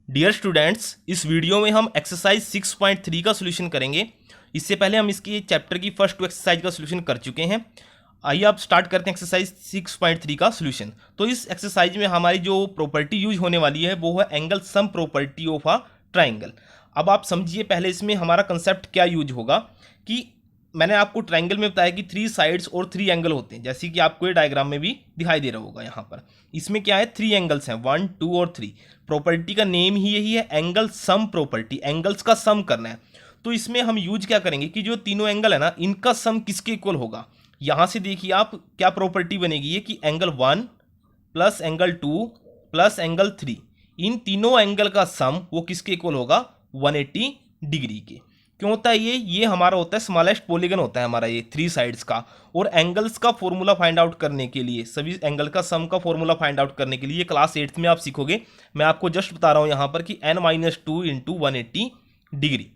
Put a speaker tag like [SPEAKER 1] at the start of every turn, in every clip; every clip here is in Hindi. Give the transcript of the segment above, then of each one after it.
[SPEAKER 1] डियर स्टूडेंट्स, इस वीडियो में हम एक्सरसाइज 6.3 का सोल्यूशन करेंगे। इससे पहले हम इसकी चैप्टर की फर्स्ट 2 एक्सरसाइज का सोल्यूशन कर चुके हैं। आइए आप स्टार्ट करते हैं एक्सरसाइज 6.3 का सोल्यूशन। तो इस एक्सरसाइज में हमारी जो प्रॉपर्टी यूज होने वाली है वो है angle sum property of a triangle. अब आप समझिए पहले इसमें हमारा कंसेप्ट क्या यूज होगा कि मैंने आपको ट्राइंगल में बताया कि 3 साइड्स और 3 एंगल होते हैं, जैसे कि आपको ये डायग्राम में भी दिखाई दे रहा होगा। यहाँ पर इसमें क्या है, 3 एंगल्स हैं, 1, 2 और 3। प्रॉपर्टी का नेम ही यही है, एंगल सम प्रॉपर्टी, एंगल्स का सम करना है। तो इसमें हम यूज क्या करेंगे कि जो तीनों एंगल है ना, इनका सम किसके इक्वल होगा। यहाँ से देखिए आप क्या प्रॉपर्टी बनेगी ये कि angle 1 plus angle 2 plus angle 3, इन तीनों एंगल का सम वो किसके इक्वल होगा, 180 डिग्री के। क्यों होता है ये हमारा होता है स्मॉलेस्ट पॉलीगन होता है हमारा ये 3 साइड्स का। और एंगल्स का फॉर्मूला फाइंड आउट करने के लिए, सभी एंगल का सम का फॉर्मूला फाइंड आउट करने के लिए क्लास 8th में आप सीखोगे। मैं आपको जस्ट बता रहा हूँ यहाँ पर कि n-2 इंटू 180 डिग्री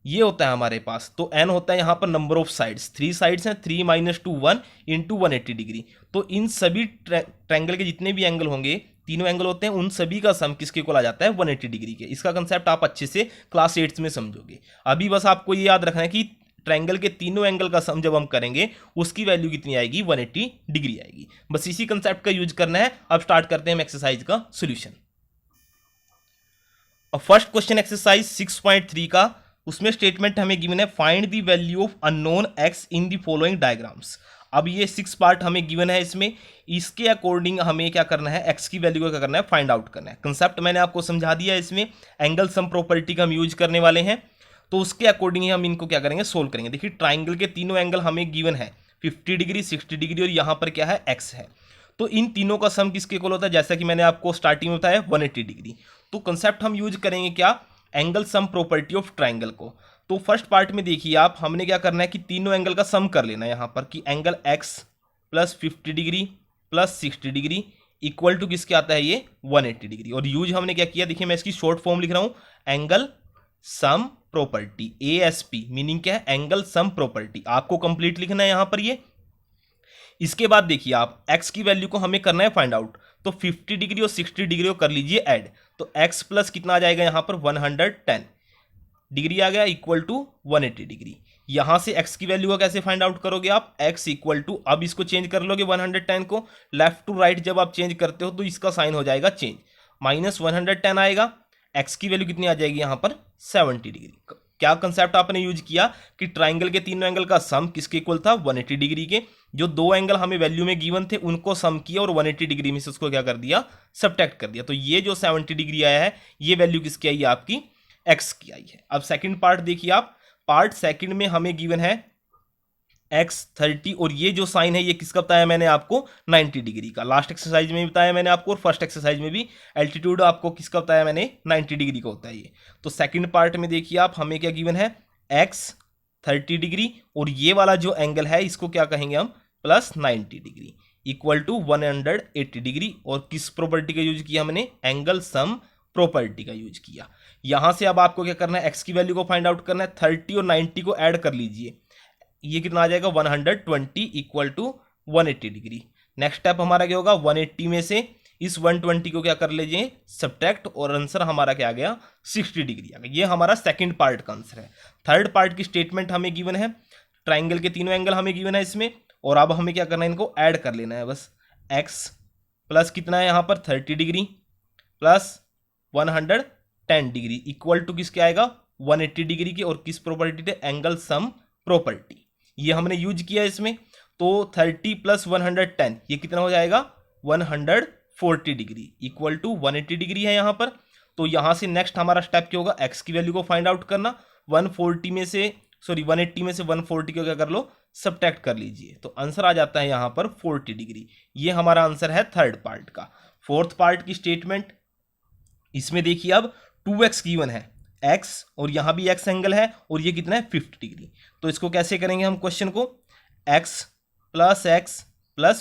[SPEAKER 1] ये होता है हमारे पास। तो n होता है यहाँ पर नंबर ऑफ साइड्स, 3 साइड्स हैं, 3 - 2 1 इंटू 180 डिग्री। तो इन सभी ट्रायंगल के जितने भी एंगल होंगे, तीनों एंगल होते हैं, उन सभी का सम किसके इक्वल आ जाता है, 180 डिग्री के। इसका कंसेप्ट आप अच्छे से क्लास 8th में समझोगे। अभी बस आपको ये याद रखना है कि ट्रायंगल के तीनों एंगल का सम जब हम करेंगे उसकी वैल्यू कितनी आएगी, 180 डिग्री आएगी। बस इसी कंसेप्ट का यूज करना है। अब स्टार्ट करते हैं हम एक्सरसाइज का सोल्यूशन। अब फर्स्ट क्वेश्चन एक्सरसाइज 6.3 का, उसमें स्टेटमेंट हमें गिवन है, find the value of unknown x in the following diagrams. अब ये 6 पार्ट हमें गिवन है, इसमें इसके अकॉर्डिंग हमें क्या करना है, एक्स की वैल्यू को क्या करना है, फाइंड आउट करना है। कंसेप्ट मैंने आपको समझा दिया है। इसमें एंगल सम प्रॉपर्टी का हम यूज करने वाले हैं, तो उसके अकॉर्डिंग ही हम इनको क्या करेंगे, सोल्व करेंगे। देखिए ट्राइंगल के तीनों एंगल हमें गिवन है, 50 डिग्री, 60 डिग्री और यहाँ पर क्या है, एक्स है। तो इन तीनों का सम किसके इक्वल होता है, जैसा कि मैंने आपको स्टार्टिंग में बताया, 180 डिग्री। तो कंसेप्ट हम यूज करेंगे क्या, angle sum property of triangle को। तो फर्स्ट पार्ट में देखिए आप, हमने क्या करना है कि तीनों एंगल का सम कर लेना है यहाँ पर, कि angle X plus 50 degree plus 60 degree equal to किसके आता है, ये 180 डिग्री। और यूज हमने क्या किया, देखिए मैं इसकी शॉर्ट फॉर्म लिख रहा हूँ, angle sum property, ASP meaning क्या है, एंगल सम प्रॉपर्टी। आपको कंप्लीट लिखना है यहाँ पर ये। इसके बाद देखिए आप, एक्स की वैल्यू को हमें करना है फाइंड आउट। तो 50 डिग्री और 60 डिग्री को कर लीजिए ऐड, तो एक्स प्लस कितना आ जाएगा यहाँ पर, 110 डिग्री आ गया, इक्वल टू 180 डिग्री। यहां से x की वैल्यू को कैसे फाइंड आउट करोगे आप, x इक्वल टू, अब इसको चेंज कर लोगे 110 को, लेफ्ट टू राइट जब आप चेंज करते हो तो इसका साइन हो जाएगा चेंज, माइनस 110 आएगा, x की वैल्यू कितनी आ जाएगी यहाँ पर, 70 डिग्री। क्या कंसेप्ट आपने यूज किया कि ट्राइंगल के तीनों एंगल का सम किसके इक्वल था, 180 डिग्री के। जो दो एंगल हमें वैल्यू में गिवन थे उनको सम किया और 180 डिग्री में से उसको क्या कर दिया, सब्ट्रैक्ट कर दिया। तो ये जो 70 डिग्री आया है, ये वैल्यू किसकी आई है, आपकी एक्स की आई है। अब सेकंड पार्ट देखिए आप, पार्ट सेकंड में हमें गिवन है x 30, और ये जो साइन है ये किसका बताया मैंने आपको, 90 डिग्री का। लास्ट एक्सरसाइज में भी बताया मैंने आपको, और फर्स्ट एक्सरसाइज में भी एल्टीट्यूड आपको किसका बताया मैंने, 90 डिग्री का होता है ये। तो सेकंड पार्ट में देखिए आप, हमें क्या गिवन है, x 30 डिग्री, और ये वाला जो एंगल है इसको क्या कहेंगे हम, plus 90 degree equal to 180 degree. और किस प्रॉपर्टी का यूज किया हमने, एंगल सम प्रॉपर्टी का यूज किया। यहां से अब आपको क्या करना है, x की वैल्यू को फाइंड आउट करना है, 30 और 90 को ऐड कर लीजिए, ये कितना आ जाएगा, 120 equal to 180 degree. Next step हमारा क्या होगा, 180 में से इस 120 को क्या कर लीजिए, सब्ट्रैक्ट, और आंसर हमारा क्या आ गया, 60 डिग्री आ गया। ये हमारा सेकंड पार्ट का आंसर है। थर्ड पार्ट की स्टेटमेंट हमें गिवन है, ट्राइंगल के तीनों एंगल हमें गिवन है इसमें, और अब हमें क्या करना है, इनको ऐड कर लेना है बस। एक्स प्लस कितना है यहाँ पर, 30 degree plus 110 degree equal to किसके आएगा, 180 डिग्री के। और किस प्रॉपर्टी थे, एंगल सम प्रॉपर्टी, ये हमने यूज किया इसमें। तो 30 प्लस 110 ये कितना हो जाएगा, 140 डिग्री इक्वल टू 180 डिग्री है यहाँ पर। तो यहाँ से नेक्स्ट हमारा स्टेप क्या होगा, एक्स की वैल्यू को फाइंड आउट करना, 180 में से 140 को क्या कर लो, सब्ट्रैक्ट कर लीजिए, तो आंसर आ जाता है यहाँ पर 40 डिग्री। ये हमारा आंसर है थर्ड पार्ट का। फोर्थ पार्ट की स्टेटमेंट, इसमें देखिए अब 2x गिवन है, x और यहां भी x एंगल है, और ये कितना है, 50 डिग्री। तो इसको कैसे करेंगे हम क्वेश्चन को, x प्लस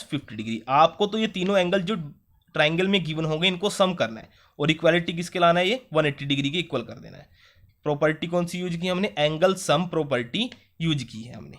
[SPEAKER 1] 50 डिग्री। आपको तो ये तीनों एंगल जो ट्राइंगल में गिवन होंगे इनको सम करना है, और इक्वालिटी किसके लाना है, ये 180 डिग्री के इक्वल कर देना है। प्रॉपर्टी कौन सी यूज की हमने, एंगल सम प्रॉपर्टी यूज की है हमने,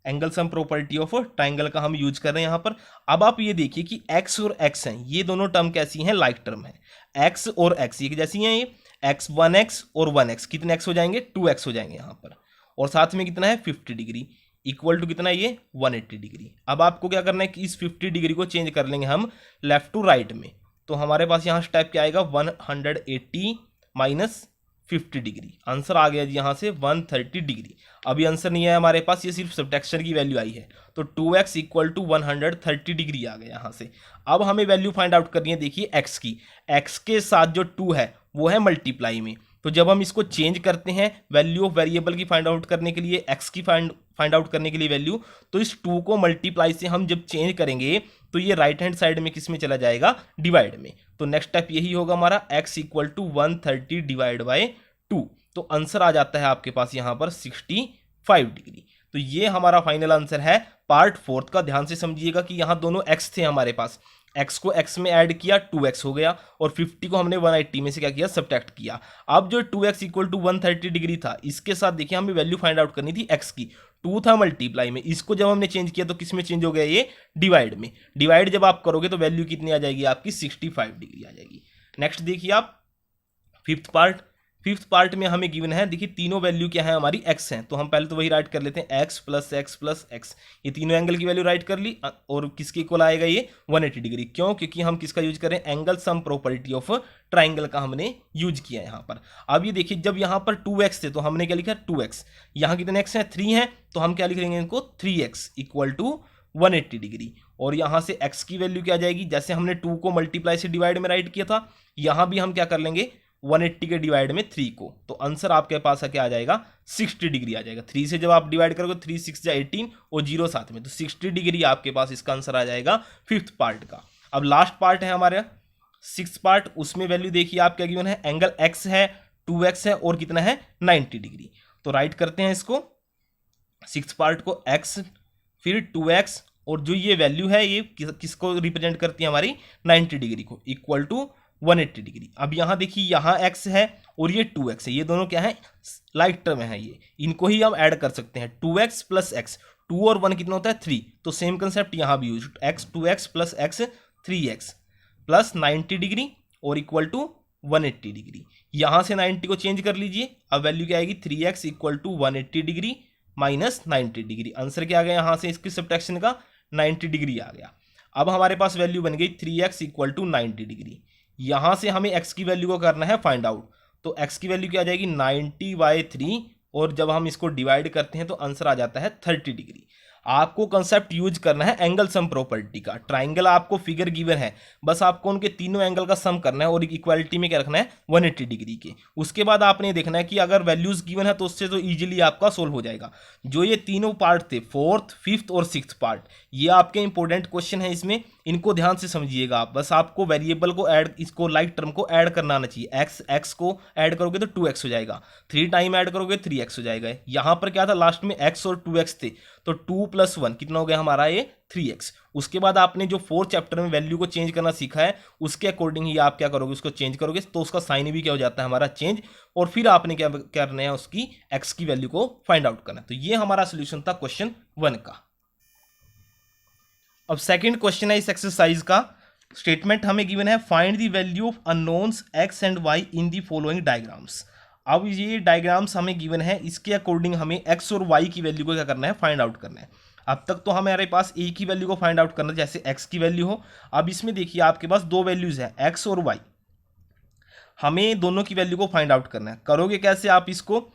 [SPEAKER 1] angle sum property of triangle का हम यूज कर रहे हैं यहाँ पर। अब आप ये देखिए कि x और x हैं, ये दोनों टर्म कैसी हैं, लाइक टर्म है। x और x ये जैसी हैं, ये एक्स 1x और 1x कितने x हो जाएंगे 2x हो जाएंगे यहाँ पर, और साथ में कितना है 50 डिग्री इक्वल टू कितना ये 180 डिग्री। अब आपको क्या करना है कि इस 50 डिग्री को चेंज कर लेंगे हम लेफ्ट टू राइट में, तो हमारे पास यहाँ स्टेप क्या आएगा 180 माइनस 50 डिग्री, आंसर आ गया जी यहाँ से 130 डिग्री। अभी आंसर नहीं है हमारे पास, ये सिर्फ सब्ट्रैक्शन की वैल्यू आई है, तो 2x इक्वल टू 130 डिग्री आ गया यहाँ से। अब हमें वैल्यू फाइंड आउट करनी है, देखिए x की, x के साथ जो 2 है वो है मल्टीप्लाई में, तो जब हम इसको चेंज करते हैं वैल्यू ऑफ वेरिएबल की फाइंड आउट करने के लिए, x की फाइंड आउट करने के लिए वैल्यू, तो इस 2 को मल्टीप्लाई से हम जब चेंज करेंगे तो ये राइट हैंड साइड में किस में चला जाएगा डिवाइड में, तो नेक्स्ट स्टेप यही होगा हमारा x equal to 130 divide by 2, तो आंसर आ जाता है आपके पास यहाँ पर 65 डिग्री। तो ये हमारा फाइनल आंसर है पार्ट 4 का। ध्यान से समझिएगा कि यहाँ दोनों x थे हमारे पास, x को x में ऐड किया 2x हो गया, और 50 को हमने 180 में से क्या किया सब्ट्रैक्ट किया। अब जो 2x इक्वल टू 130 डिग्री था, इसके साथ देखिए हमें वैल्यू फाइंड आउट करनी थी x की, 2 था मल्टीप्लाई में, इसको जब हमने चेंज किया तो किस में चेंज हो गया ये डिवाइड में, डिवाइड जब आप करोगे तो वैल्यू कितनी आ जाएगी आपकी 65 डिग्री आ जाएगी। नेक्स्ट देखिए आप फिफ्थ पार्ट में हमें गिवन है, देखिए तीनों वैल्यू क्या है हमारी x हैं, तो हम पहले तो वही राइट कर लेते हैं x plus x plus x, ये तीनों एंगल की वैल्यू राइट कर ली, और किसके इक्वल आएगा ये 180 डिग्री। क्यों? क्योंकि हम किसका यूज करें, angle sum property of triangle का हमने यूज किया है यहाँ पर। अब ये देखिए जब यहाँ पर 2x थे तो हमने क्या लिखा 2x, यहाँ कितने x हैं 3 हैं, तो हम क्या लिख लेंगे इनको 3x इक्वल टू 180 डिग्री, और यहाँ से x की वैल्यू क्या आ जाएगी, जैसे हमने 2 को मल्टीप्लाई से डिवाइड में राइट किया था, यहाँ भी हम क्या कर लेंगे 180 के डिवाइड में 3 को, तो आंसर आपके पास क्या आ जाएगा 60 डिग्री आ जाएगा। 3 से जब आप डिवाइड करोगे 3 6 या 18 और 0 साथ में, तो 60 डिग्री आपके पास इसका आंसर आ जाएगा फिफ्थ पार्ट का। अब लास्ट पार्ट है हमारा सिक्स्थ पार्ट, उसमें वैल्यू देखिए आप क्या गिवन है, एंगल x है 2x है और कितना है 90 डिग्री, तो राइट करते हैं इसको सिक्स्थ पार्ट को, x फिर 2x और जो ये वैल्यू है ये किसको रिप्रेजेंट करती है हमारी 90 डिग्री को, इक्वल टू 180 डिग्री। अब यहाँ देखिए यहाँ x है और ये 2x है, ये दोनों क्या है लाइक टर्म है, ये इनको ही हम ऐड कर सकते हैं, 2x प्लस एक्स, 2 और 1 कितना होता है 3, तो सेम कंसेप्ट यहाँ भी use, x 2x plus x 3x plus 90 degree और इक्वल टू 180 डिग्री। यहाँ से 90 को चेंज कर लीजिए, अब वैल्यू क्या आएगी 3x equal to 180 degree minus 90 degree, answer क्या आ गया यहाँ से इसकी सब्ट्रैक्शन का 90 डिग्री आ गया। अब हमारे पास वैल्यू बन गई 3x इक्वल टू 90 डिग्री। यहाँ से हमें x की वैल्यू को करना है फाइंड आउट, तो x की वैल्यू क्या आ जाएगी 90/3, और जब हम इसको डिवाइड करते हैं तो आंसर आ जाता है 30 डिग्री। आपको कंसेप्ट यूज करना है एंगल सम प्रॉपर्टी का, ट्राइंगल आपको फिगर गिवन है, बस आपको उनके तीनों एंगल का सम करना है और इक्वालिटी में क्या रखना है 180 डिग्री के। उसके बाद आपने देखना है कि अगर वैल्यूज गिवन है तो उससे तो इजीली आपका सोल्व हो जाएगा। जो ये तीनों पार्ट थे फोर्थ, फिफ्थ और सिक्स्थ पार्ट, ये आपके इंपॉर्टेंट क्वेश्चन है, इसमें इनको ध्यान से समझिएगा आप, बस आपको वेरिएबल को ऐड, इसको लाइक टर्म को ऐड करना आना चाहिए। x को ऐड करोगे तो 2x हो जाएगा, 3 टाइम ऐड करोगे 3x हो जाएगा। यहाँ पर क्या था लास्ट में x और 2x थे, तो 2 + 1 कितना हो गया हमारा ये 3x। उसके बाद आपने जो 4th चैप्टर में वैल्यू को चेंज करना सीखा है उसके अकॉर्डिंग ही आप क्या करोगे, उसको चेंज करोगे तो उसका साइन भी क्या हो जाता है हमारा चेंज, और फिर आपने क्या करना है उसकी x की वैल्यू को फाइंड आउट करना है। तो ये हमारा सोल्यूशन था क्वेश्चन 1 का। अब सेकंड क्वेश्चन है इस एक्सरसाइज का, स्टेटमेंट हमें गिवन है find the value of unknowns x and y in the following diagrams. अब ये डायग्राम्स हमें गिवन है, इसके अकॉर्डिंग हमें x और y की वैल्यू को क्या करना है फाइंड आउट करना है। अब तक तो हमारे पास a की वैल्यू को फाइंड आउट करना है, जैसे x की वैल्यू हो। अब इसमें देखिए आपके पास दो वैल्यूज है x और y, हमें दोनों की वैल्यू को फाइंड आउट करना है। करोगे कैसे आप इसको,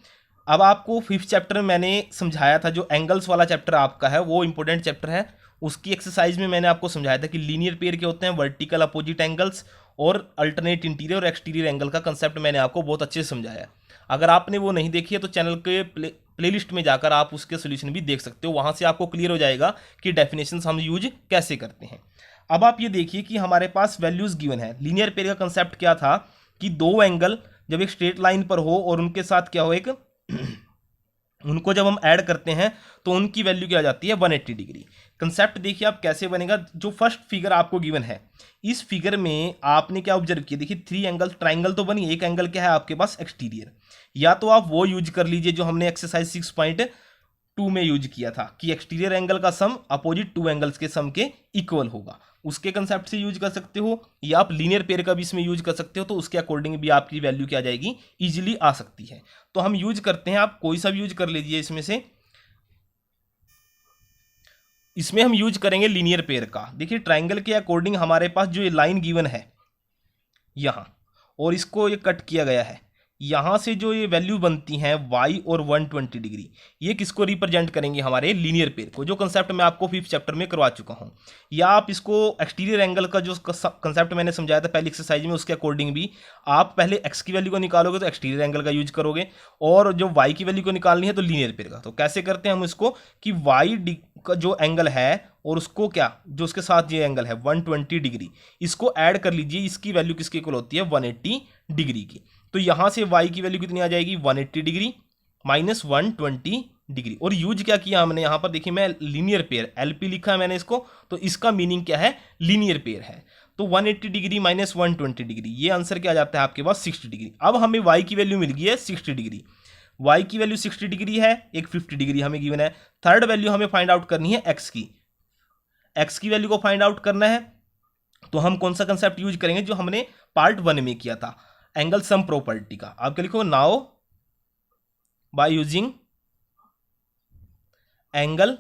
[SPEAKER 1] अब आपको 5th चैप्टर में मैंने समझाया था, जो एंगल्स वाला चैप्टर आपका है वो इंपॉर्टेंट चैप्टर है, उसकी एक्सरसाइज में मैंने आपको समझाया था कि लीनियर पेयर के होते हैं वर्टिकल अपोजिट एंगल्स और अल्टरनेट इंटीरियर और एक्सटीरियर एंगल का कंसेप्ट मैंने आपको बहुत अच्छे से समझाया है। अगर आपने वो नहीं देखी है तो चैनल के प्लेलिस्ट में जाकर आप उसके सोल्यूशन भी देख सकते हो, वहाँ से आपको क्लियर हो जाएगा कि डेफिनेशंस हम यूज कैसे करते हैं। अब आप ये देखिए कि हमारे पास वैल्यूज गिवन है। लीनियर पेयर का कंसेप्ट क्या था कि दो एंगल जब एक स्ट्रेट लाइन पर हो और उनके साथ क्या हो एक उनको जब हम ऐड करते हैं तो उनकी वैल्यू क्या आ जाती है 180 डिग्री। कंसेप्ट देखिए आप कैसे बनेगा, जो फर्स्ट फिगर आपको गिवन है इस फिगर में आपने क्या ऑब्जर्व किया, देखिए 3 एंगल ट्राइंगल तो बनी, एक एंगल क्या है आपके पास एक्सटीरियर, या तो आप वो यूज कर लीजिए जो हमने एक्सरसाइज 6.2 में यूज किया था कि एक्सटीरियर एंगल का सम अपोजिट 2 एंगल्स के सम के इक्वल होगा, उसके कंसेप्ट से यूज कर सकते हो, या आप लीनियर पेयर का भी इसमें यूज कर सकते हो, तो उसके अकॉर्डिंग भी आपकी वैल्यू क्या आ जाएगी, इजीली आ सकती है। तो हम यूज करते हैं, आप कोई सा भी यूज कर लीजिए इसमें से। इसमें हम यूज करेंगे लीनियर पेयर का। देखिए ट्राइंगल के अकॉर्डिंग हमारे पास जो ये लाइन गिवन है यहाँ, और इसको ये कट किया गया है, यहाँ से जो ये वैल्यू बनती हैं y और 120 डिग्री, ये किसको रिप्रेजेंट करेंगे, हमारे लीनियर पेयर को, जो कंसेप्ट मैं आपको 5th चैप्टर में करवा चुका हूँ। या आप इसको एक्सटीरियर एंगल का जो कंसेप्ट मैंने समझाया था पहली एक्सरसाइज में, उसके अकॉर्डिंग भी आप पहले x की वैल्यू को निकालोगे तो एक्सटीरियर एंगल का यूज करोगे, और जो y की वैल्यू को निकालनी है तो लीनियर पेयर का। तो कैसे करते हैं हम इसको कि y का जो एंगल है और उसको क्या, जो उसके साथ ये एंगल है 120 डिग्री, इसको ऐड कर लीजिए, इसकी वैल्यू किसके इक्वल होती है, 180 डिग्री की। तो यहां से y की वैल्यू कितनी आ जाएगी, 180 डिग्री माइनस 120 डिग्री। और यूज क्या किया हमने यहां पर, देखिए मैं लीनियर पेयर LP लिखा है मैंने इसको, तो इसका मीनिंग क्या है, लीनियर पेयर है। तो 180 डिग्री माइनस 120 डिग्री, ये आंसर क्या आ जाता है आपके पास 60 डिग्री। अब हमें y की वैल्यू मिल गई है 60 डिग्री, y की वैल्यू 60 डिग्री है, एक 50 डिग्री हमें गिवन है। थर्ड वैल्यू हमें फाइंड आउट करनी है x की वैल्यू को फाइंड आउट करना है। तो हम कौन सा कंसेप्ट यूज करेंगे, जो हमने पार्ट 1 में किया था, एंगल सम प्रॉपर्टी का। आप क्या लिखो, now by using angle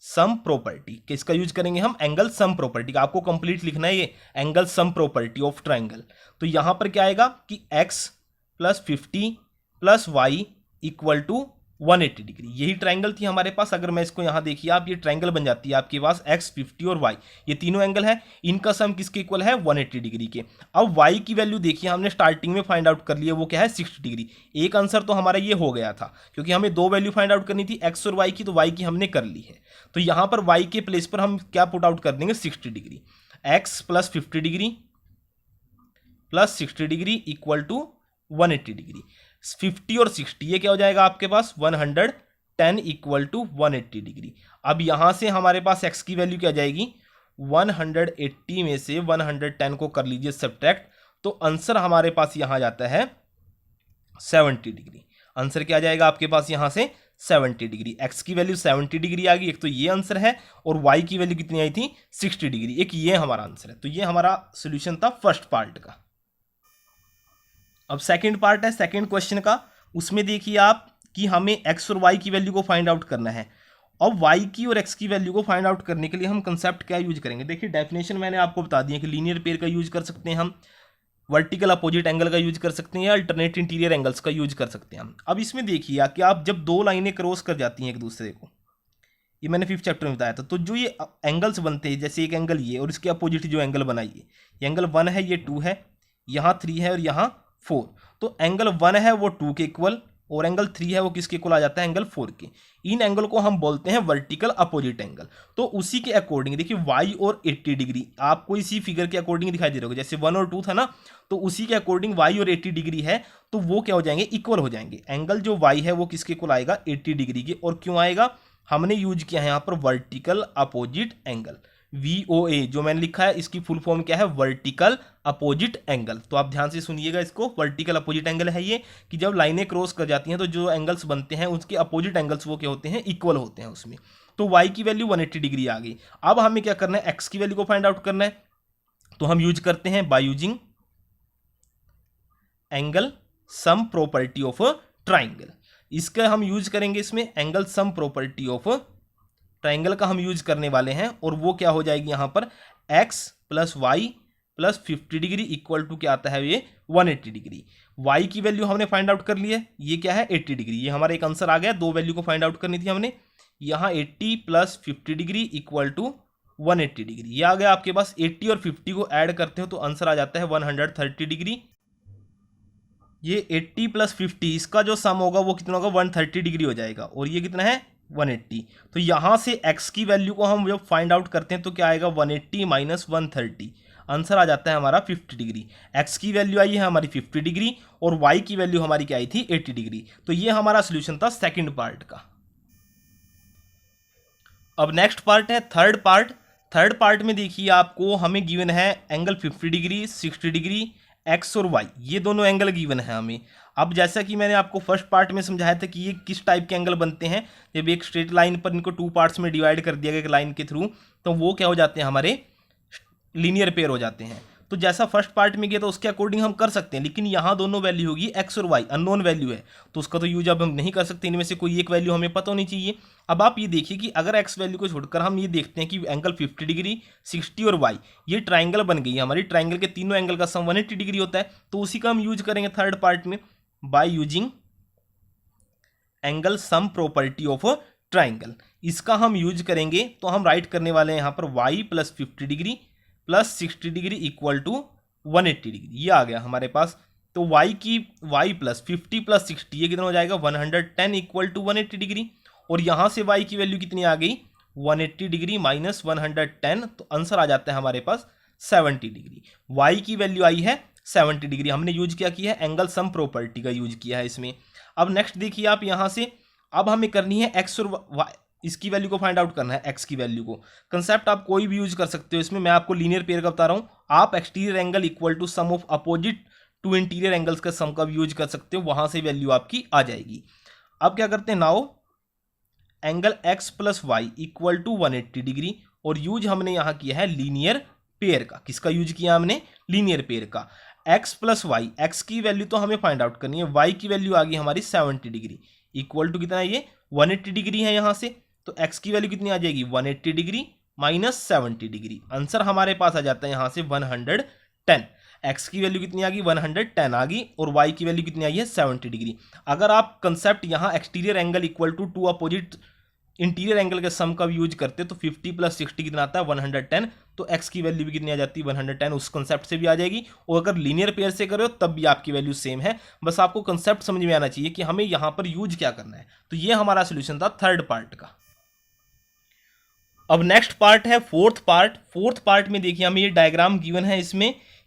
[SPEAKER 1] sum property, किसका यूज करेंगे हम, एंगल सम प्रॉपर्टी का। आपको कंप्लीट लिखना है ये, angle sum property of triangle. तो यहां पर क्या आएगा कि x plus 50 plus Y equal to 180 degree, यही ट्राइंगल थी हमारे पास। अगर मैं इसको यहां देखिए आप, ये ट्राइंगल बन जाती है आपके पास x, 50 और y, ये तीनों एंगल है, इनका सम किसके इक्वल है, 180 डिग्री के। अब y की वैल्यू देखिए हमने स्टार्टिंग में फाइंड आउट कर लिया, वो क्या है 60 डिग्री। एक आंसर तो हमारा ये हो गया था, क्योंकि हमें दो वैल्यू फाइंड आउट करनी थी x और y की, तो y की हमने कर ली है। तो यहां पर y के प्लेस पर हम क्या पुट आउट कर देंगे, 60 degree. x plus 50 degree plus 60 degree equal to 180 degree. 50 और 60 ये क्या हो जाएगा आपके पास, 110 इक्वल टू 180 डिग्री। अब यहां से हमारे पास x की वैल्यू क्या जाएगी, 180 में से 110 को कर लीजिए सब्ट्रैक्ट, तो आंसर हमारे पास यहां जाता है 70 डिग्री। आंसर क्या जाएगा आपके पास यहां से 70 डिग्री। x की वैल्यू 70 डिग्री आ गई, एक तो ये आंसर है, और y की वैल्यू कितनी आई थी 60 डिग्री, एक ये हमारा आंसर है। तो ये हमारा सोल्यूशन था फर्स्ट पार्ट का। अब सेकंड पार्ट है सेकंड क्वेश्चन का, उसमें देखिए आप कि हमें x और y की वैल्यू को फाइंड आउट करना है। अब y की और x की वैल्यू को फाइंड आउट करने के लिए हम कंसेप्ट क्या यूज करेंगे, देखिए डेफिनेशन मैंने आपको बता दी है कि लीनियर पेयर का यूज कर सकते हैं हम, वर्टिकल अपोजिट एंगल का यूज कर सकते हैं, या अल्टरनेट इंटीरियर एंगल्स का यूज कर सकते हैं हम। अब इसमें देखिए कि आप जब दो लाइनें क्रॉस कर जाती हैं एक दूसरे को, ये मैंने 5th चैप्टर में बताया था, तो जो ये एंगल्स बनते हैं, जैसे एक एंगल ये और इसके अपोजिट जो एंगल बनाइए, ये एंगल 1 है, ये 2 है, यहाँ 3 है और यहाँ 4। तो एंगल 1 है वो 2 के इक्वल, और एंगल 3 है वो किसके इक्वल आ जाता है, एंगल 4 के। इन एंगल को हम बोलते हैं वर्टिकल अपोजिट एंगल। तो उसी के अकॉर्डिंग देखिए y और 80 डिग्री आपको इसी फिगर के अकॉर्डिंग दिखाई दे रहा होगा, जैसे 1 और 2 था ना, तो उसी के अकॉर्डिंग y और 80 डिग्री है, तो वो क्या हो जाएंगे, इक्वल हो जाएंगे। एंगल जो y है वो किसके इक्वल आएगा, 80 डिग्री के। और क्यों आएगा, हमने यूज किया है यहाँ पर वर्टिकल अपोजिट एंगल, VOA जो मैंने लिखा है, इसकी फुल फॉर्म क्या है, वर्टिकल अपोजिट एंगल। तो आप ध्यान से सुनिएगा इसको, वर्टिकल अपोजिट एंगल है ये, कि जब लाइनें क्रॉस कर जाती हैं तो जो एंगल्स बनते हैं उसके अपोजिट एंगल्स वो क्या होते हैं, इक्वल होते हैं उसमें। तो y की वैल्यू 180 डिग्री आ गई। अब हमें क्या करना है, x की वैल्यू को फाइंड आउट करना है। तो हम यूज करते हैं by using angle sum property of triangle. इसका हम यूज करेंगे, इसमें angle sum property of triangle का हम यूज करने वाले हैं, और वो क्या हो जाएगी यहाँ पर x plus Y plus 50 degree equal to क्या आता है, ये 180 डिग्री। y की वैल्यू हमने फाइंड आउट कर ली है, ये क्या है 80 डिग्री, ये हमारा एक आंसर आ गया। दो वैल्यू को फाइंड आउट करनी थी हमने, यहाँ 80 plus 50 degree equal to 180 degree, ये आ गया आपके पास। 80 और 50 को ऐड करते हो तो आंसर आ जाता है 130 डिग्री। ये 80 प्लस 50 इसका जो सम होगा वो कितना होगा, 130 डिग्री हो जाएगा, और ये कितना है 180। तो यहां से x की वैल्यू को हम जब फाइंड आउट करते हैं तो क्या आएगा, 180 माइनस 130, आंसर आ जाता है हमारा 50 डिग्री। x की वैल्यू आई है हमारी 50 डिग्री, और y की वैल्यू हमारी क्या आई थी 80 डिग्री। तो ये हमारा सोल्यूशन था सेकंड पार्ट का। अब नेक्स्ट पार्ट है थर्ड पार्ट। थर्ड पार्ट में देखिए आपको हमें गिवन है एंगल 50 डिग्री, 60 डिग्री, x और y, ये दोनों एंगल गिवन है हमें। अब जैसा कि मैंने आपको फर्स्ट पार्ट में समझाया था कि ये किस टाइप के एंगल बनते हैं, जब एक स्ट्रेट लाइन पर इनको 2 पार्ट्स में डिवाइड कर दिया गया एक लाइन के थ्रू, तो वो क्या हो जाते हैं हमारे लीनियर पेयर हो जाते हैं। तो जैसा फर्स्ट पार्ट में किया तो उसके अकॉर्डिंग हम कर सकते हैं, लेकिन यहाँ दोनों वैल्यू होगी एक्स और वाई, अननोन वैल्यू है, तो उसका तो यूज अब हम नहीं कर सकते, इनमें से कोई एक वैल्यू हमें पता होनी चाहिए। अब आप ये देखिए कि अगर एक्स वैल्यू को छोड़कर हम ये देखते हैं कि एंगल 50 डिग्री, 60 और वाई, ये ट्राइंगल बन गई है हमारी। ट्राइंगल के तीनों एंगल का सम 180 डिग्री होता है, तो उसी का हम यूज करेंगे थर्ड पार्ट में, by using angle sum property of triangle. इसका हम यूज करेंगे तो हम राइट करने वाले हैं यहाँ पर y plus 50 degree plus 60 degree equal to 180 degree, ये आ गया हमारे पास। तो y प्लस 50 प्लस 60 ये कितना हो जाएगा 110 इक्वल टू 180 डिग्री, और यहाँ से y की वैल्यू कितनी आ गई 180 डिग्री माइनस 110, तो आंसर आ जाता है हमारे पास 70 डिग्री। y की वैल्यू आई है 70 डिग्री, हमने यूज क्या किया है एंगल सम प्रॉपर्टी का यूज किया है इसमें। अब नेक्स्ट देखिए आप यहाँ से, अब हमें करनी है x और y, इसकी वैल्यू को फाइंड आउट करना है, x की वैल्यू को। कंसेप्ट आप कोई भी यूज कर सकते हो इसमें, मैं आपको लीनियर पेयर का बता रहा हूँ। आप exterior angle equal to sum of opposite to interior angles का सम का भी यूज कर सकते हो, वहां से वैल्यू आपकी आ जाएगी। अब क्या करते हैं, now angle x plus Y equal to 180 degree, और यूज हमने यहाँ किया है लीनियर पेयर का। किसका यूज किया हमने, लीनियर पेयर का। x प्लस वाई, एक्स की वैल्यू तो हमें फाइंड आउट करनी है, y की वैल्यू आ गई हमारी 70 डिग्री इक्वल टू कितना है, ये 180 डिग्री है यहाँ से, तो x की वैल्यू कितनी आ जाएगी 180 डिग्री माइनस 70 डिग्री, आंसर हमारे पास आ जाता है यहाँ से 110। x की वैल्यू कितनी आ गई 110 आ गई, और y की वैल्यू कितनी आई है 70 डिग्री। अगर आप कंसेप्ट यहाँ exterior angle equal to to opposite interior angle के सम का यूज करते तो 50 प्लस 60 कितना आता है 110, तो x की वैल्यू भी कितनी आ जाती है 110, उस कंसेप्ट से भी आ जाएगी। और अगर लीनियर पेयर से करो तब भी आपकी वैल्यू सेम है, बस आपको कंसेप्ट समझ में आना चाहिए कि हमें यहां पर यूज क्या करना है। तो ये हमारा सोल्यूशन था थर्ड पार्ट का। अब नेक्स्ट पार्ट है फोर्थ पार्ट। फोर्थ पार्ट में देखिए हमें ये डायग्राम गिवन है,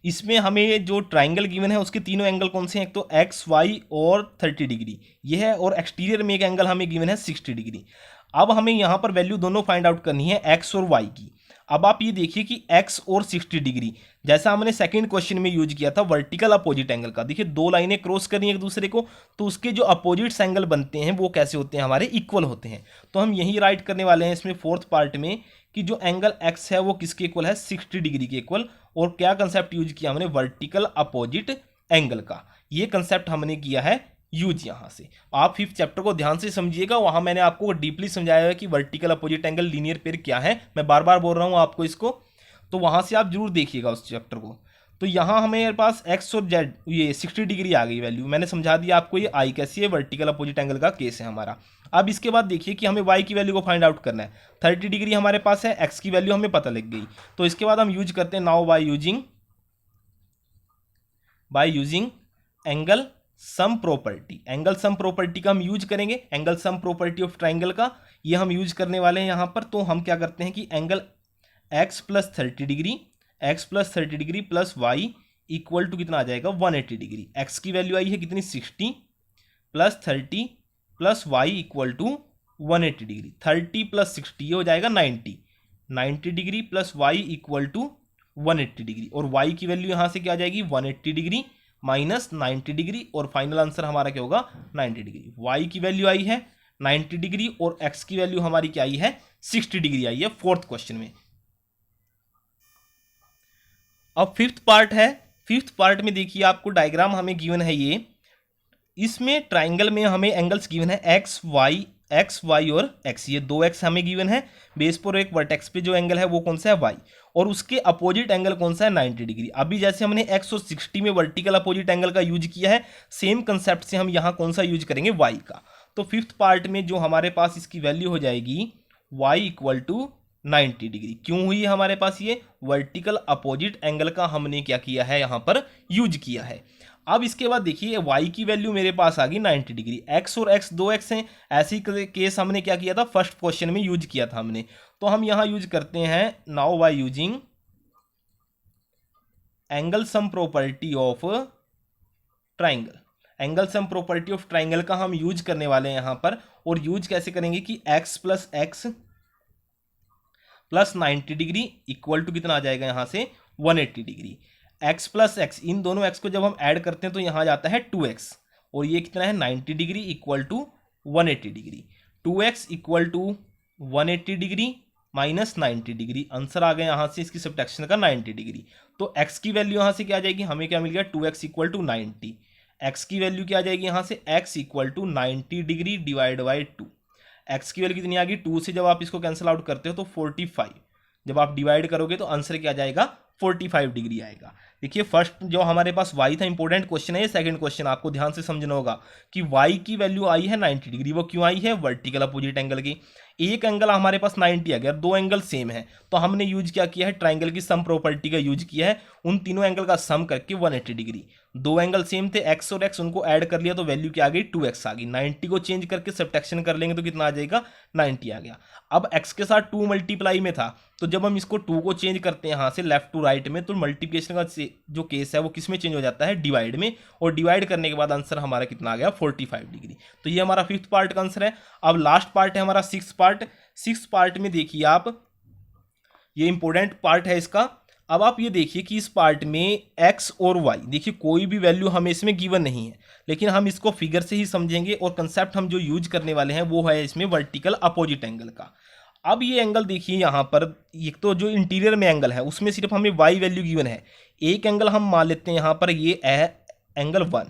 [SPEAKER 1] इसमें हमें जो ट्राइंगल गिवन है उसके तीनों एंगल कौन से हैं, एक तो एक्स वाई और 30 डिग्री ये है, और एक्सटीरियर में एक एंगल हमें गिवन है 60 डिग्री। अब हमें यहाँ पर वैल्यू दोनों फाइंड आउट करनी है एक्स और वाई की। अब आप ये देखिए कि एक्स और 60 डिग्री जैसा हमने सेकंड क्वेश्चन में यूज किया था वर्टिकल अपोजिट एंगल का, देखिए दो लाइनें क्रॉस करनी एक दूसरे को, तो उसके जो अपोजिट्स एंगल बनते हैं वो कैसे होते हैं, हमारे इक्वल होते हैं। तो हम यही राइट करने वाले हैं इसमें फोर्थ पार्ट में कि जो एंगल एक्स है वो किसके इक्वल है 60 डिग्री के इक्वल, और क्या कंसेप्ट यूज किया हमने वर्टिकल अपोजिट एंगल का, ये कंसेप्ट हमने किया है यूज। यहां से आप फिफ्थ चैप्टर को ध्यान से समझिएगा, वहां मैंने आपको डीपली समझाया है कि vertical opposite angle linear pair क्या है, मैं बार बार बोल रहा हूं आपको इसको, तो वहां से आप जरूर देखिएगा उस चैप्टर को। तो यहां हमें पास एक्स और जेड ये 60 डिग्री आ गई वैल्यू, मैंने समझा दिया आपको ये आई कैसी है, वर्टिकल अपोजिट एंगल का केस है हमारा। अब इसके बाद देखिए कि हमें वाई की वैल्यू को फाइंड आउट करना है, 30 डिग्री हमारे पास है, एक्स की वैल्यू हमें पता लग गई, तो इसके बाद हम यूज करते हैं now by using angle sum property. Angle sum property का हम यूज करेंगे, angle sum property of triangle का ये हम यूज करने वाले हैं यहाँ पर। तो हम क्या करते हैं कि angle x plus 30 degree plus Y equal to कितना आ जाएगा 180 डिग्री। x की वैल्यू आई है कितनी 60 plus 30 plus Y equal to 180 degree, 30 plus 60 ये हो जाएगा 90 degree plus Y equal to 180 degree, और y की वैल्यू यहाँ से क्या आ जाएगी 180 डिग्री माइनस 90 डिग्री, और फाइनल आंसर हमारा क्या होगा 90 डिग्री। y की वैल्यू आई है 90 डिग्री और x की वैल्यू हमारी क्या आई है 60 डिग्री आई है फोर्थ क्वेश्चन में। अब फिफ्थ पार्ट है, फिफ्थ पार्ट में देखिए आपको डायग्राम हमें गिवन है ये, इसमें ट्राइंगल में हमें एंगल्स गिवन है एक्स वाई और एक्स, ये दो एक्स हमें गिवन है बेस पर, एक वर्टेक्स पे जो एंगल है वो कौन सा है वाई, और उसके अपोजिट एंगल कौन सा है 90 डिग्री। अभी जैसे हमने x और 60 में वर्टिकल अपोजिट एंगल का यूज किया है, सेम कंसेप्ट से हम यहाँ कौन सा यूज करेंगे y का। तो फिफ्थ पार्ट में जो हमारे पास इसकी वैल्यू हो जाएगी y इक्वल टू 90 डिग्री। क्यों हुई है हमारे पास ये, वर्टिकल अपोजिट एंगल का हमने क्या किया है यहाँ पर यूज किया है। अब इसके बाद देखिए y की वैल्यू मेरे पास आ गई 90 डिग्री, x और x दो x हैं, ऐसी केस हमने क्या किया था फर्स्ट क्वेश्चन में यूज किया था हमने। तो हम यहां यूज करते हैं now by using angle sum property of triangle. Angle sum property of triangle का हम यूज करने वाले हैं यहां पर, और यूज कैसे करेंगे कि x plus 90 degree equal to कितना आ जाएगा यहां से 180 डिग्री। x प्लस एक्स, इन दोनों x को जब हम ऐड करते हैं तो यहां जाता है 2x, और ये कितना है 90 degree equal to 180 degree. 2x equal to 180 degree minus 90 degree. Answer आ गया यहाँ से इसकी सब्ट्रैक्शन का 90 डिग्री। तो x की वैल्यू यहाँ से क्या आ जाएगी, हमें क्या मिल गया 2x इक्वल टू 90। x की वैल्यू क्या आ जाएगी यहाँ से x equal to 90 degree divide by 2। x की वैल्यू कितनी आ गई 2 से जब आप इसको कैंसिल आउट करते हो तो 45, जब आप डिवाइड करोगे तो आंसर क्या आ जाएगा 45 डिग्री आएगा। देखिए फर्स्ट जो हमारे पास y था, इंपॉर्टेंट क्वेश्चन है ये। सेकंड क्वेश्चन आपको ध्यान से समझना होगा कि y की वैल्यू आई है 90 डिग्री, वो क्यों आई है, वर्टिकल अपोजिट एंगल की। एक एंगल हमारे पास 90 आ गया, दो एंगल सेम है, तो हमने यूज क्या किया है, ट्राइंगल की सम प्रॉपर्टी का यूज किया है। उन तीनों एंगल का सम करके 180 डिग्री, दो एंगल सेम थे x और x, उनको ऐड कर लिया तो वैल्यू क्या आ गई 2x आ गई। 90 को चेंज करके सब्ट्रैक्शन कर लेंगे तो कितना आ जाएगा 90 आ गया। अब x के साथ 2 मल्टीप्लाई में था, तो जब हम इसको 2 को चेंज करते हैं यहाँ से लेफ्ट टू राइट में, तो मल्टीप्लिकेशन का जो केस है वो किस में चेंज हो जाता है, डिवाइड में। और डिवाइड करने के बाद आंसर हमारा कितना आ गया 45 डिग्री। तो ये हमारा 5th पार्ट का आंसर है। अब लास्ट पार्ट है हमारा 6th पार्ट। 6th पार्ट में देखिए आप, ये इंपॉर्टेंट पार्ट है इसका। अब आप ये देखिए कि इस पार्ट में x और y, देखिए कोई भी वैल्यू हमें इसमें गिवन नहीं है, लेकिन हम इसको फिगर से ही समझेंगे। और कंसेप्ट हम जो यूज करने वाले हैं वो है इसमें वर्टिकल अपोजिट एंगल का। अब ये एंगल देखिए यहाँ पर, एक तो जो इंटीरियर में एंगल है उसमें सिर्फ हमें y वैल्यू गिवन है। एक एंगल हम मान लेते हैं यहाँ पर, ये है एंगल 1,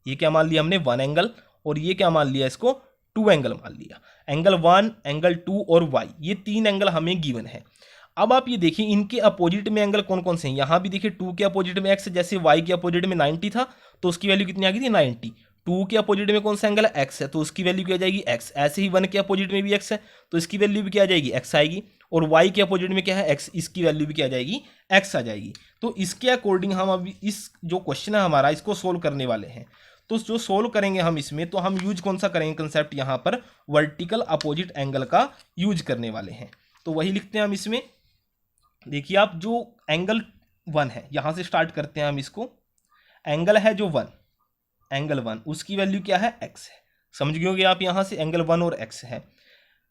[SPEAKER 1] ये क्या मान लिया हमने 1 एंगल, और ये क्या मान लिया इसको 2 एंगल मान लिया। एंगल 1, एंगल 2 और y, ये 3 एंगल हमें गिवन है। अब आप ये देखिए इनके अपोजिट में एंगल कौन कौन से हैं। यहाँ भी देखिए 2 के अपोजिट में x, जैसे y के अपोजिट में 90 था तो उसकी वैल्यू कितनी आ गई थी 90। 2 के अपोजिट में कौन सा एंगल है x है, तो उसकी वैल्यू क्या आ जाएगी x। ऐसे ही 1 के अपोजिट में भी x है तो इसकी वैल्यू भी क्या आ जाएगी x आएगी। और y के अपोजिट में क्या है x, इसकी वैल्यू भी क्या आ जाएगी x आ जाएगी। तो इसके अकॉर्डिंग हम अभी इस जो क्वेश्चन है हमारा, इसको सोल्व करने वाले हैं। तो जो सोल्व करेंगे हम इसमें, तो हम यूज कौन सा करेंगे कंसेप्ट, यहाँ पर वर्टिकल अपोजिट एंगल का यूज करने वाले हैं। तो वही लिखते हैं हम इसमें। देखिए आप, जो एंगल 1 है, यहाँ से स्टार्ट करते हैं हम इसको। एंगल है जो 1, एंगल 1 उसकी वैल्यू क्या है x है, समझ गए होंगे आप, यहाँ से एंगल 1 और x है।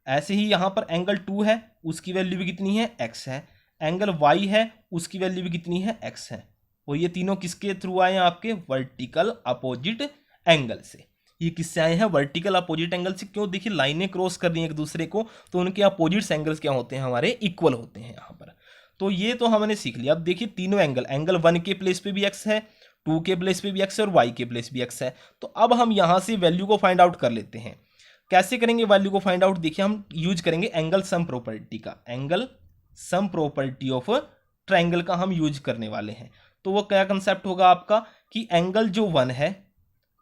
[SPEAKER 1] ऐसे ही यहाँ पर एंगल 2 है, उसकी वैल्यू भी कितनी है x है। एंगल y है, उसकी वैल्यू भी कितनी है x है। और ये तीनों किसके थ्रू आए हैं, आपके वर्टिकल अपोजिट एंगल से। ये किससे आए हैं, वर्टिकल अपोजिट एंगल से। क्यों, देखिए लाइनें क्रॉस कर रही हैं एक दूसरे को, तो उनके अपोजिट एंगल्स क्या होते हैं, हमारे इक्वल होते हैं यहाँ पर। तो ये तो हमने सीख लिया। अब देखिए तीनों एंगल, एंगल 1 के प्लेस पे भी x है, 2 के प्लेस पे भी x है और y के प्लेस भी x है। तो अब हम यहाँ से वैल्यू को फाइंड आउट कर लेते हैं। कैसे करेंगे वैल्यू को फाइंड आउट, देखिए हम यूज करेंगे एंगल सम प्रॉपर्टी का। Angle sum property of triangle का हम यूज करने वाले हैं। तो वो क्या कंसेप्ट होगा आपका, कि एंगल जो 1 है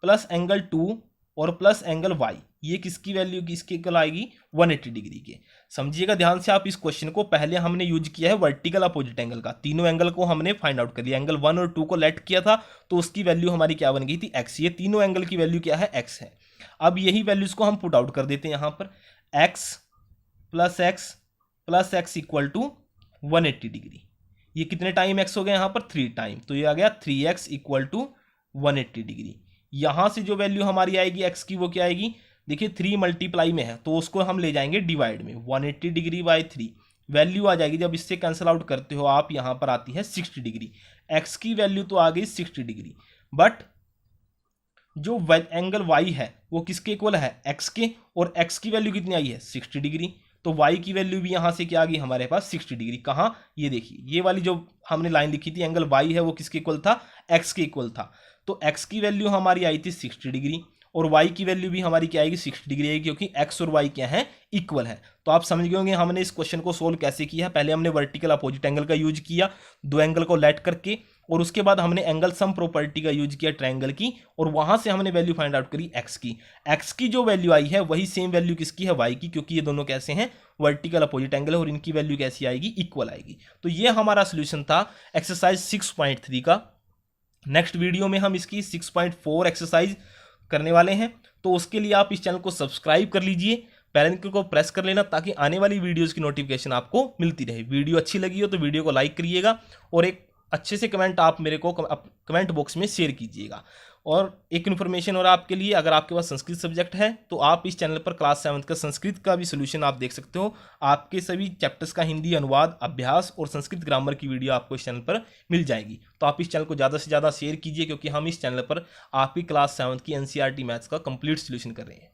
[SPEAKER 1] प्लस एंगल 2 और प्लस एंगल y, ये किसकी वैल्यू किसके इक्वल आएगी 180 डिग्री के। समझिएगा ध्यान से आप इस क्वेश्चन को। पहले हमने यूज किया है वर्टिकल अपोजिट एंगल का, तीनों एंगल को हमने फाइंड आउट कर लिया। एंगल 1 और 2 को लेट किया था तो उसकी वैल्यू हमारी क्या बन गई थी x। ये तीनों एंगल की वैल्यू क्या है x है। अब यही वैल्यूज को हम पुट आउट कर देते हैं यहाँ पर। x plus x equal to 180 degree. ये कितने टाइम x हो गया यहाँ पर 3 टाइम, तो ये आ गया 3x इक्वल टू 180 डिग्री। यहां से जो वैल्यू हमारी आएगी x की, वो क्या आएगी, देखिए 3 मल्टीप्लाई में है तो उसको हम ले जाएंगे डिवाइड में। 180 डिग्री बाई 3 वैल्यू आ जाएगी, जब इससे कैंसिल आउट करते हो आप, यहां पर आती है 60 डिग्री। x की वैल्यू तो आ गई 60 डिग्री, बट जो एंगल y है वो किसके इक्वल है x के, और x की वैल्यू कितनी आई है 60 डिग्री। तो y की वैल्यू भी यहां से क्या आ गई हमारे पास 60 डिग्री। कहाँ, ये देखिए ये वाली जो हमने लाइन लिखी थी, एंगल y है वो किसके इक्वल था, x के इक्वल था। तो x की वैल्यू हमारी आई थी 60 डिग्री और y की वैल्यू भी हमारी क्या आएगी 60 डिग्री आएगी, क्योंकि x और y क्या है इक्वल है। तो आप समझ गए होंगे हमने इस क्वेश्चन को सोल्व कैसे किया है। पहले हमने वर्टिकल अपोजिट एंगल का यूज किया, दो एंगल को लेट करके, और उसके बाद हमने एंगल सम प्रॉपर्टी का यूज किया ट्रायंगल की, और वहां से हमने वैल्यू फाइंड आउट करी x की। x की जो वैल्यू आई है वही सेम वैल्यू किसकी है, y की, क्योंकि ये दोनों कैसे हैं वर्टिकल अपोजिट एंगल है, और इनकी वैल्यू कैसी आएगी, इक्वल आएगी। तो ये हमारा सोल्यूशन था एक्सरसाइज 6.3 का। नेक्स्ट वीडियो में हम इसकी 6.4 एक्सरसाइज करने वाले हैं, तो उसके लिए आप इस चैनल को सब्सक्राइब कर लीजिए, बेल आइकन को प्रेस कर लेना, ताकि आने वाली वीडियोस की नोटिफिकेशन आपको मिलती रहे। वीडियो अच्छी लगी हो तो वीडियो को लाइक करिएगा, और एक अच्छे से कमेंट आप मेरे को कमेंट बॉक्स में शेयर कीजिएगा। और एक इन्फॉर्मेशन और आपके लिए, अगर आपके पास संस्कृत सब्जेक्ट है तो आप इस चैनल पर क्लास 7 का संस्कृत का भी सोल्यूशन आप देख सकते हो। आपके सभी चैप्टर्स का हिंदी अनुवाद, अभ्यास और संस्कृत ग्रामर की वीडियो आपको इस चैनल पर मिल जाएगी। तो आप इस चैनल को ज़्यादा से ज़्यादा शेयर कीजिए, क्योंकि हम इस चैनल पर आपकी क्लास 7 की NCERT मैथ्स का कंप्लीट सोल्यूशन कर रहे हैं।